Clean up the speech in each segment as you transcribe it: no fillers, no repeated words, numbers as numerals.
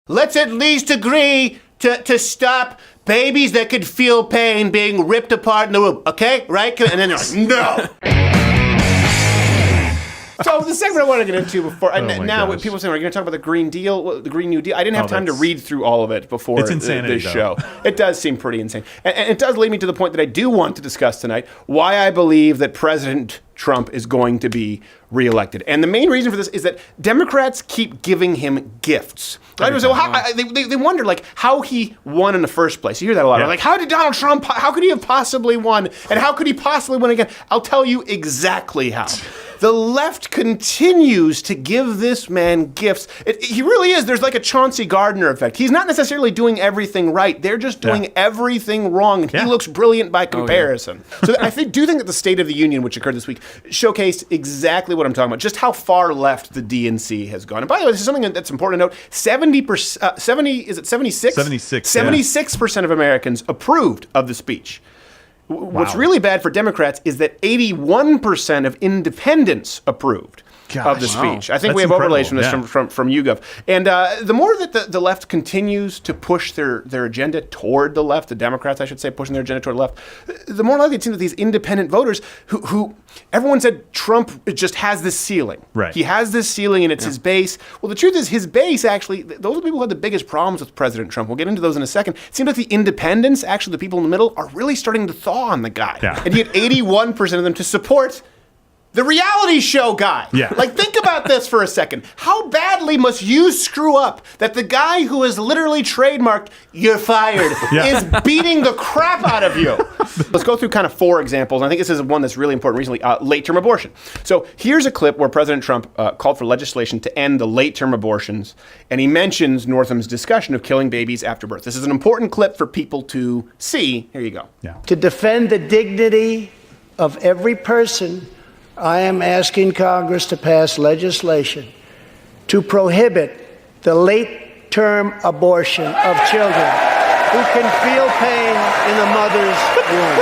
Let's at least agree to stop babies that could feel pain being ripped apart in the womb, okay? Right? And then they're like, no. So the segment I want to get into before, people saying, are you going to talk about the Green Deal, the Green New Deal? I didn't have time to read through all of it before this show. It does seem pretty insane. And it does lead me to the point that I do want to discuss tonight, why I believe that President Trump is going to be reelected. And the main reason for this is that Democrats keep giving him gifts. Right? So they wonder, like, how he won in the first place. You hear that a lot. Yeah. Like, how did Donald Trump, how could he have possibly won? And how could he possibly win again? I'll tell you exactly how. The left continues to give this man gifts. He really is. There's like a Chauncey Gardner effect. He's not necessarily doing everything right. They're just doing everything wrong. And he looks brilliant by comparison. So I do think that the State of the Union, which occurred this week, showcased exactly what I'm talking about, just how far left the DNC has gone. And by the way, this is something that's important to note. 76% of Americans approved of the speech. What's really bad for Democrats is that 81% of independents approved of the speech. I think we have overlays from this from YouGov. And the more that the left continues to push their agenda toward the left, the Democrats, I should say, pushing their agenda toward the left, the more likely it seems that these independent voters who everyone said Trump just has this ceiling. Right. He has this ceiling and it's his base. Well, the truth is his base, actually, those are the people who had the biggest problems with President Trump. We'll get into those in a second. It seems like the independents, actually the people in the middle, are really starting to thaw on the guy. Yeah. And he had 81% of them to support the reality show guy. Yeah. Like, think about this for a second. How badly must you screw up that the guy who is literally trademarked, "You're fired," is beating the crap out of you? Let's go through kind of 4 examples. I think this is one that's really important recently, late-term abortion. So here's a clip where President Trump called for legislation to end the late-term abortions, and he mentions Northam's discussion of killing babies after birth. This is an important clip for people to see. Here you go. Yeah. To defend the dignity of every person, I am asking Congress to pass legislation to prohibit the late-term abortion of children who can feel pain in the mother's womb.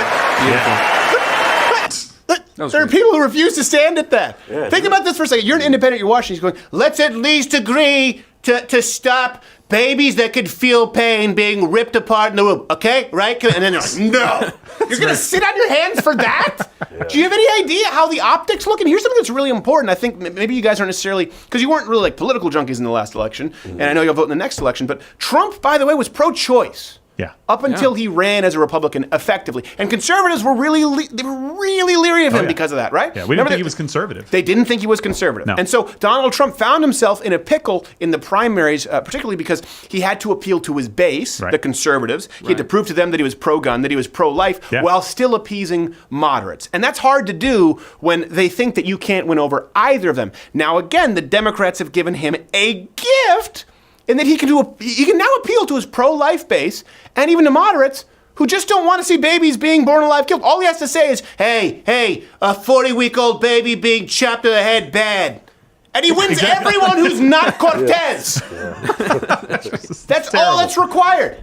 There are people who refuse to stand at that. Yeah, think about this for a second. You're an independent, you're watching, you're going, let's at least agree to stop babies that could feel pain being ripped apart in the womb, okay? Right? And then they're like, no. You're going to sit on your hands for that? Yeah. Do you have any idea how the optics look? And here's something that's really important. I think maybe you guys aren't necessarily, because you weren't really like political junkies in the last election, and I know you'll vote in the next election, but Trump, by the way, was pro-choice. Yeah. Up until he ran as a Republican effectively. And conservatives were really leery of him because of that, right? Yeah, we didn't think he was conservative. They didn't think he was conservative. No. And so Donald Trump found himself in a pickle in the primaries, particularly because he had to appeal to his base, the conservatives. He had to prove to them that he was pro-gun, that he was pro-life, while still appeasing moderates. And that's hard to do when they think that you can't win over either of them. Now, again, the Democrats have given him a gift in that he can now appeal to his pro-life base and even to moderates who just don't want to see babies being born alive killed. All he has to say is, hey, a 40-week-old baby being chopped in the head, bad. And he wins everyone who's not Cortez. That's all that's required.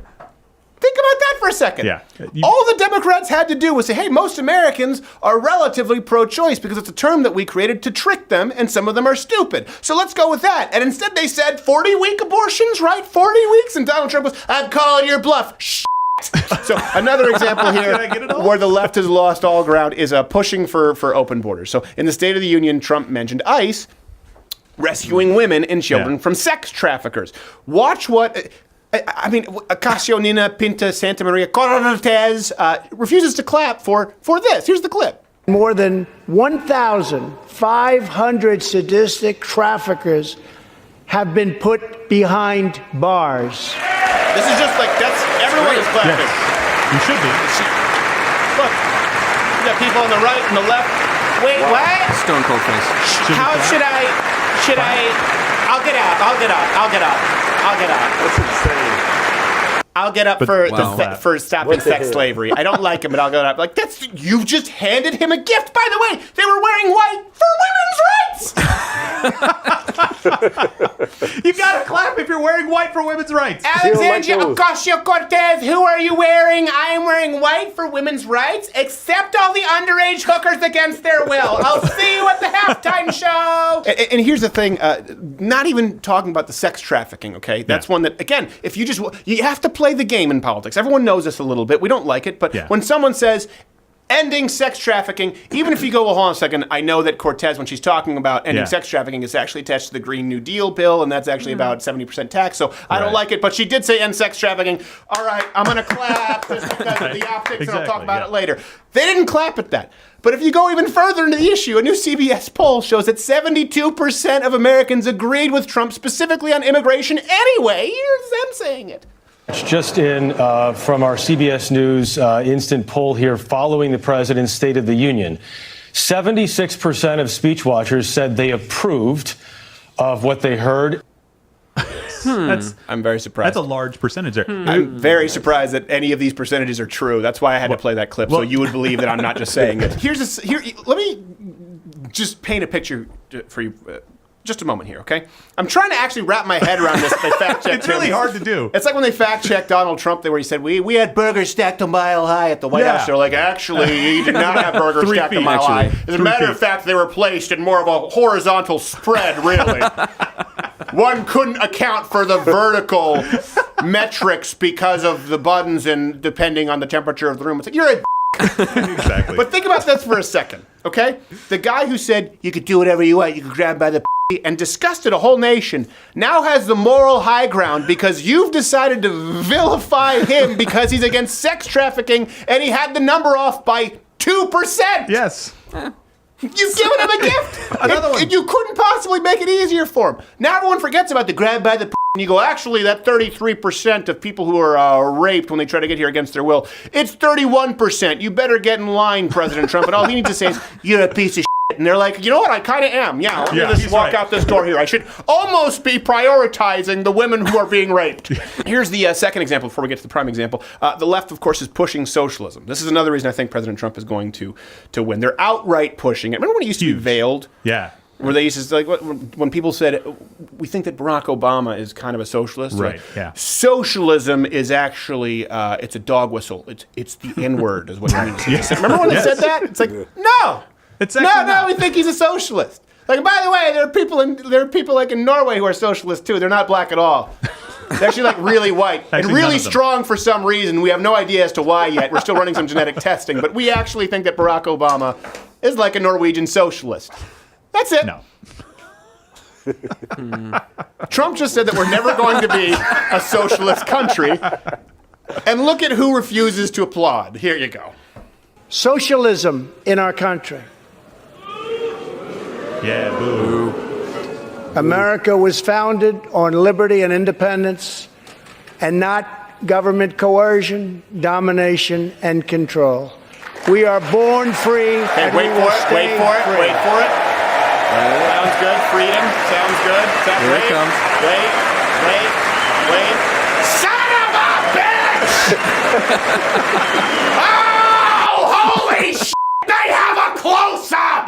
Think about that for a second. Yeah. All the Democrats had to do was say, hey, most Americans are relatively pro-choice because it's a term that we created to trick them, and some of them are stupid. So let's go with that. And instead they said 40-week abortions, right? 40 weeks? And Donald Trump was, I'm calling your bluff. So another example here where the left has lost all ground is pushing for open borders. So in the State of the Union, Trump mentioned ICE rescuing women and children from sex traffickers. Watch what... I mean, Ocasio Nina Pinta Santa Maria Cortez refuses to clap for this. Here's the clip. More than 1,500 sadistic traffickers have been put behind bars. This is just like, that's, everyone is clapping. Yes. You should be. Look, you got people on the right and the left. Wait, what? Stone cold face. How should I, I'll get out. That's insane. I'll get up for stopping sex slavery. I don't like him, but I'll get up. Like, you just handed him a gift. By the way, they were wearing white for women's rights. You gotta clap if you're wearing white for women's rights. Alexandria Ocasio-Cortez, who are you wearing? I am wearing white for women's rights. Accept all the underage hookers against their will. I'll see you at the halftime show. And here's the thing, not even talking about the sex trafficking, okay? That's one that, again, if you have to play the game in politics. Everyone knows this a little bit. We don't like it, but when someone says ending sex trafficking, even if you go, well, hold on a second, I know that Cortez, when she's talking about ending sex trafficking, is actually attached to the Green New Deal bill, and that's actually about 70% tax, so I don't like it, but she did say end sex trafficking. All right, I'm going to clap just because of the optics, and I'll talk about it later. They didn't clap at that. But if you go even further into the issue, a new CBS poll shows that 72% of Americans agreed with Trump specifically on immigration anyway. Here's them saying it. Just in from our CBS News instant poll here following the president's State of the Union, 76% of speech watchers said they approved of what they heard. I'm very surprised. That's a large percentage there. I'm very surprised that any of these percentages are true. That's why I had to play that clip, so you would believe that I'm not just saying it. Let me just paint a picture for you. Just a moment here, okay? I'm trying to actually wrap my head around this. They fact checked It's really hard to do. It's like when they fact checked Donald Trump, where he said we had burgers stacked a mile high at the White House. They're like, actually, he did not have burgers stacked a mile high. As a matter of fact, they were placed in more of a horizontal spread, really. One couldn't account for the vertical metrics because of the buttons and depending on the temperature of the room. It's like, you're a Exactly. But think about this for a second, okay? The guy who said you could do whatever you want, you could grab by the and disgusted a whole nation, now has the moral high ground because you've decided to vilify him because he's against sex trafficking and he had the number off by 2%. Yes. You've given him a gift. Another one. You couldn't possibly make it easier for him. Now everyone forgets about the grab by the and you go, actually, that 33% of people who are raped when they try to get here against their will, it's 31%. You better get in line, President Trump. And all he needs to say is, you're a piece of shit. And they're like, you know what? I kind of am. Yeah, let me just walk out this door here. I should almost be prioritizing the women who are being raped. Here's the second example before we get to the prime example. The left, of course, is pushing socialism. This is another reason I think President Trump is going to win. They're outright pushing it. Remember when it used to be veiled? Yeah. Where they used to, like, when people said, we think that Barack Obama is kind of a socialist. Right, like, yeah. Socialism is actually, it's a dog whistle. It's the N-word is what it means. Remember when they said that? It's like, no. It's no, we think he's a socialist. Like, by the way, there are people like in Norway who are socialists too. They're not black at all. They're actually like really white and really strong for some reason. We have no idea as to why yet. We're still running some genetic testing, but we actually think that Barack Obama is like a Norwegian socialist. That's it. No. Trump just said that we're never going to be a socialist country. And look at who refuses to applaud. Here you go. Socialism in our country. Yeah, boo. America was founded on liberty and independence and not government coercion, domination, and control. We are born free. Okay, and wait for it. Sounds good. Freedom. Sounds good. Here it comes. Wait. Son of a bitch! Oh, holy shit! They have a close-up!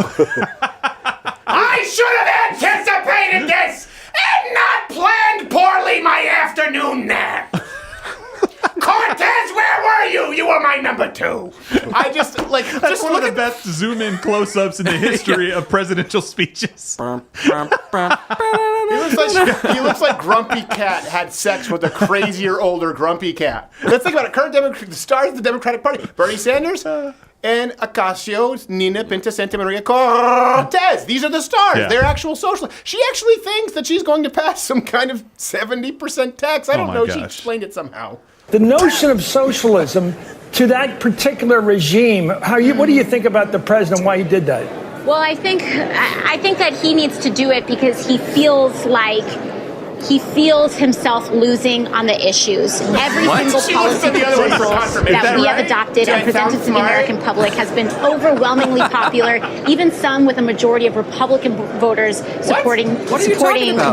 I should have anticipated this and not planned poorly my afternoon nap. Cortez, where were you? You were my number 2. I just like That's one of the best zoom in close-ups in the history of presidential speeches. He looks like Grumpy Cat had sex with a crazier, older Grumpy Cat. Let's think about it. The stars of the Democratic Party: Bernie Sanders and Ocasio, Nina Pinta Santa Maria Cortez. These are the stars. Yeah. They're actual socialists. She actually thinks that she's going to pass some kind of 70% tax. I don't know. Gosh. She explained it somehow. The notion of socialism to that particular regime, what do you think about the president, why he did that? Well, I think that he needs to do it because he feels like he feels himself losing on the issues. Every single policy proposal that we have adopted and presented to the American public has been overwhelmingly popular, even some with a majority of Republican voters supporting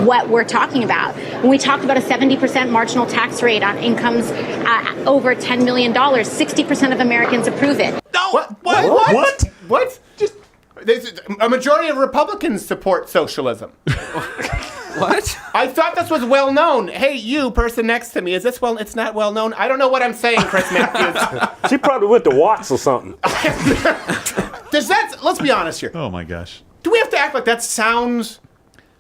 what we're talking about. When we talked about a 70% marginal tax rate on incomes over $10 million, 60% of Americans approve it. No. What? Just a majority of Republicans support socialism. What? I thought this was well known. Hey, you person next to me, is this well? It's not well known. I don't know what I'm saying, Chris Matthews. She probably went to Watts or something. Let's be honest here. Oh my gosh. Do we have to act like that sounds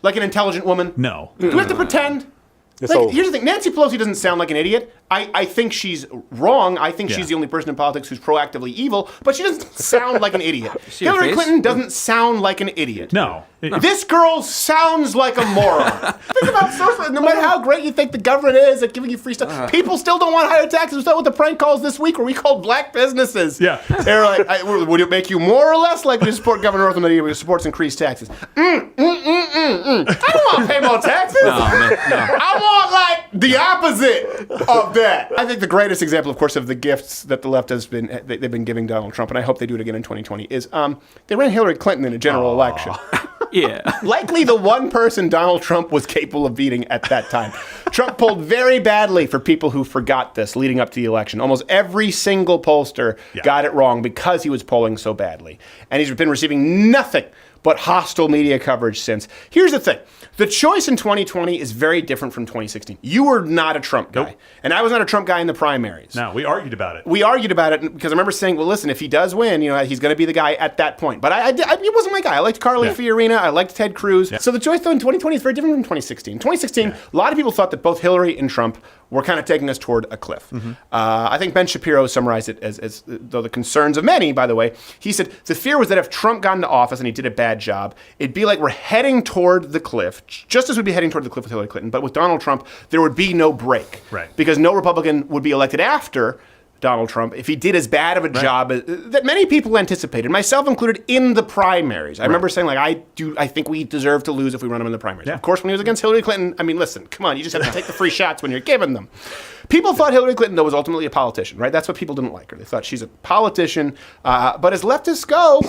like an intelligent woman? No. Do we have to pretend? Here's the thing. Nancy Pelosi doesn't sound like an idiot. I think she's wrong. I think she's the only person in politics who's proactively evil, but she doesn't sound like an idiot. Hillary Clinton doesn't sound like an idiot. No. This girl sounds like a moron. Think about socialism. No matter how great you think the government is at giving you free stuff, people still don't want higher taxes. We saw with the prank calls this week where we called black businesses. Yeah. They're like, would it make you more or less likely to support Governor Northam than he supports increased taxes? I don't want to pay more taxes. No, man, no. I want like the opposite of that. I think the greatest example, of course, of the gifts that the left has they've been giving Donald Trump, and I hope they do it again in 2020, is they ran Hillary Clinton in a general election. Yeah. Likely the one person Donald Trump was capable of beating at that time. Trump polled very badly for people who forgot this leading up to the election. Almost every single pollster got it wrong because he was polling so badly. And he's been receiving nothing but hostile media coverage since. Here's the thing. The choice in 2020 is very different from 2016. You were not a Trump guy. Nope. And I was not a Trump guy in the primaries. No, we argued about it. We argued about it because I remember saying, well, listen, if he does win, he's going to be the guy at that point. But it wasn't my guy. I liked Carly Fiorina. I liked Ted Cruz. Yeah. So the choice, though, in 2020 is very different from 2016. 2016, a lot of people thought that both Hillary and Trump were kind of taking us toward a cliff. Mm-hmm. I think Ben Shapiro summarized it as though the concerns of many, by the way, he said the fear was that if Trump got into office and he did a bad job, it'd be like we're heading toward the cliff, just as we'd be heading toward the cliff with Hillary Clinton. But with Donald Trump, there would be no break. Right. Because no Republican would be elected after Donald Trump if he did as bad of a job that many people anticipated, myself included, in the primaries. I remember saying, I think we deserve to lose if we run him in the primaries. Yeah. Of course, when he was against Hillary Clinton, I mean, listen, come on, you just have to take the free shots when you're given them. People thought Hillary Clinton, though, was ultimately a politician, right? That's what people didn't like her. They thought she's a politician. But as leftists go,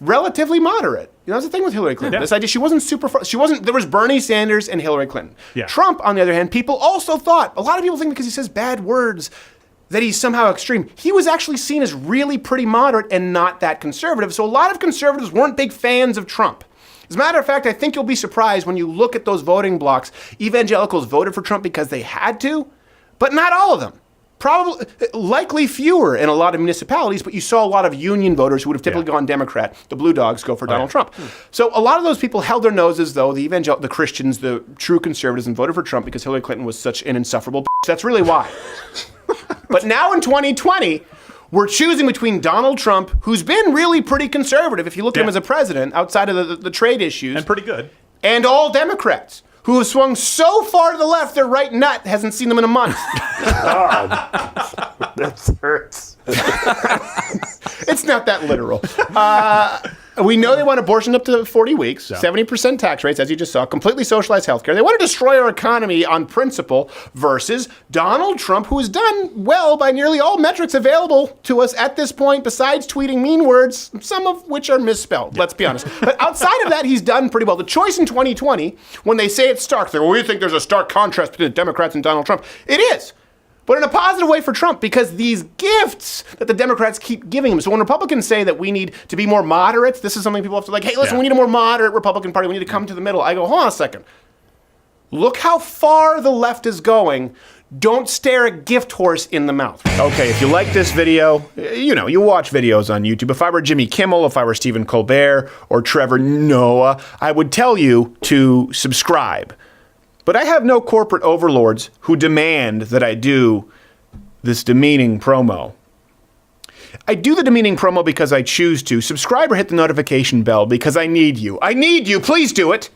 relatively moderate. That's the thing with Hillary Clinton. Yeah. This idea, she wasn't there was Bernie Sanders and Hillary Clinton. Yeah. Trump, on the other hand, people also thought, a lot of people think because he says bad words, that he's somehow extreme. He was actually seen as really pretty moderate and not that conservative. So a lot of conservatives weren't big fans of Trump. As a matter of fact, I think you'll be surprised when you look at those voting blocks. Evangelicals voted for Trump because they had to, but not all of them. Probably, likely fewer in a lot of municipalities, but you saw a lot of union voters who would have typically gone Democrat. The Blue Dogs go for Donald Trump. So a lot of those people held their noses, though, the Christians, the true conservatives, and voted for Trump because Hillary Clinton was such an insufferable bitch. That's really why. But now in 2020, we're choosing between Donald Trump, who's been really pretty conservative, if you look at him as a president, outside of the trade issues. And pretty good. And all Democrats, who have swung so far to the left, their right nut hasn't seen them in a month. God, that hurts. It's not that literal. We know they want abortion up to 40 weeks, 70% tax rates, as you just saw, completely socialized healthcare. They want to destroy our economy on principle versus Donald Trump, who has done well by nearly all metrics available to us at this point, besides tweeting mean words, some of which are misspelled, let's be honest. But outside of that, he's done pretty well. The choice in 2020, when they say it's stark, they're, well, we think there's a stark contrast between the Democrats and Donald Trump. It is. But in a positive way for Trump, because these gifts that the Democrats keep giving him. So when Republicans say that we need to be more moderate, this is something people have to hey, listen, we need a more moderate Republican Party. We need to come to the middle. I go, hold on a second. Look how far the left is going. Don't stare a gift horse in the mouth. Okay, if you like this video, you watch videos on YouTube. If I were Jimmy Kimmel, if I were Stephen Colbert, or Trevor Noah, I would tell you to subscribe. But I have no corporate overlords who demand that I do this demeaning promo. I do the demeaning promo because I choose to. Subscribe or hit the notification bell because I need you. I need you. Please do it.